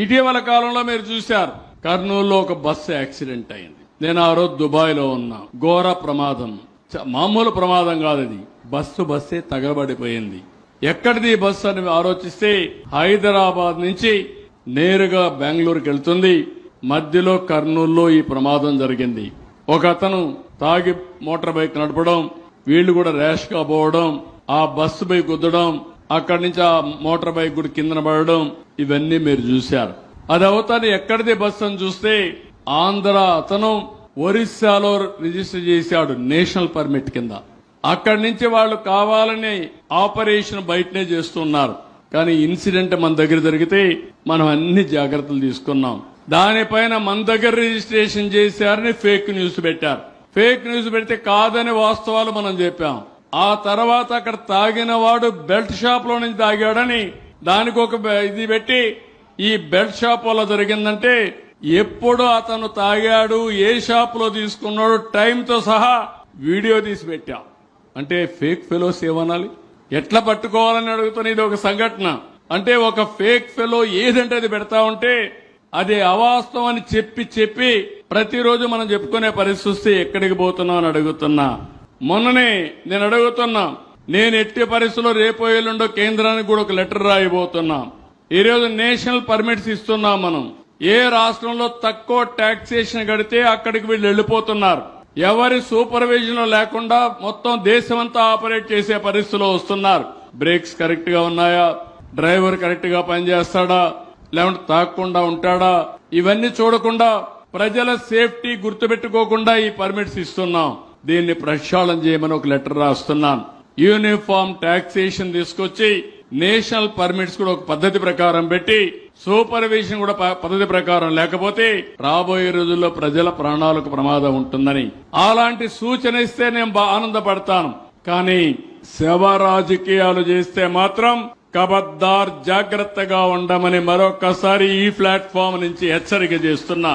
ఇటీవల కాలంలో మీరు చూశారు కర్నూలులో ఒక బస్సు యాక్సిడెంట్ అయింది. నేను ఆ రోజు దుబాయ్లో ఉన్నా. ఘోర ప్రమాదం, మామూలు ప్రమాదం కాదు అది. బస్సే తగలబడిపోయింది. ఎక్కడిది ఈ బస్సు అని ఆలోచిస్తే హైదరాబాద్ నుంచి నేరుగా బెంగళూరుకి వెళ్తుంది. మధ్యలో కర్నూలులో ఈ ప్రమాదం జరిగింది. ఒక అతను తాగి మోటార్ బైక్ నడపడం, వీళ్లు కూడా ర్యాష్ గా పోవడం, ఆ బస్సు పై గుద్దడం, అక్కడి నుంచి ఆ మోటార్ బైక్ కూడా కిందన పడడం, ఇవన్నీ మీరు చూశారు. అది అవుతాను ఎక్కడిది బస్సు అని చూస్తే ఆంధ్ర అతను ఒరిస్సాలో రిజిస్టర్ చేశాడు నేషనల్ పర్మిట్ కింద. అక్కడి నుంచి వాళ్ళు కావాలని ఆపరేషన్ బయటనే చేస్తున్నారు. కానీ ఇన్సిడెంట్ మన దగ్గర జరిగితే మనం అన్ని జాగ్రత్తలు తీసుకున్నాం. దానిపైన మన దగ్గర రిజిస్ట్రేషన్ చేశారని ఫేక్ న్యూస్ పెట్టారు. ఫేక్ న్యూస్ పెడితే కాదని వాస్తవాలు మనం చెప్పాం. ఆ తర్వాత అక్కడ తాగిన వాడు బెల్ట్ షాప్ లో నుంచి తాగాడని దానికి ఒక ఇది పెట్టి ఈ బెల్ట్ షాప్ వల్ల జరిగిందంటే ఎప్పుడు అతను తాగాడు, ఏ షాప్ లో తీసుకున్నాడు, టైంతో సహా వీడియో తీసి పెట్టాం. అంటే ఫేక్ ఫెలోస్ ఏమనాలి, ఎట్లా పట్టుకోవాలని అడుగుతున్న ఇది ఒక సంఘటన. అంటే ఒక ఫేక్ ఫెలో ఏదంటే అది పెడతా ఉంటే అది అవాస్తవం అని చెప్పి ప్రతిరోజు మనం చెప్పుకునే పరిస్థితి వస్తే ఎక్కడికి పోతున్నాం అని అడుగుతున్నా. మొన్ననే నేను అడుగుతున్నా, నేను ఎట్టి పరిస్థితుల్లో రేపో ఎల్లుండో కేంద్రానికి కూడా ఒక లెటర్ రాయబోతున్నా. ఈ రోజు నేషనల్ పర్మిట్స్ ఇస్తున్నాం. మనం ఏ రాష్ట్రంలో తక్కువ టాక్సేషన్ కడితే అక్కడికి వీళ్ళు వెళ్లిపోతున్నారు. ఎవరి సూపర్విజన్ లేకుండా మొత్తం దేశమంతా ఆపరేట్ చేసే పరిస్థితిలో వస్తున్నారు. బ్రేక్స్ కరెక్ట్ గా ఉన్నాయా, డ్రైవర్ కరెక్ట్ గా పనిచేస్తాడా, లేకుంటే తాగకుండా ఉంటాడా, ఇవన్నీ చూడకుండా ప్రజల సేఫ్టీ గుర్తుపెట్టుకోకుండా ఈ పర్మిట్స్ ఇస్తున్నాం. దీన్ని ప్రక్షాళన చేయమని ఒక లెటర్ రాస్తున్నాను. యూనిఫామ్ టాక్సేషన్ తీసుకొచ్చి నేషనల్ పర్మిట్స్ కూడా ఒక పద్ధతి ప్రకారం పెట్టి సూపర్విజన్ కూడా పద్ధతి ప్రకారం లేకపోతే రాబోయే రోజుల్లో ప్రజల ప్రాణాలకు ప్రమాదం ఉంటుందని అలాంటి సూచన ఇస్తే నేను ఆనందపడతాను. కానీ శవ రాజకీయాలు చేస్తే మాత్రం కబద్దార్ జాగ్రత్తగా ఉండమని మరొకసారి ఈ ప్లాట్ఫామ్ నుంచి హెచ్చరిక చేస్తున్నా.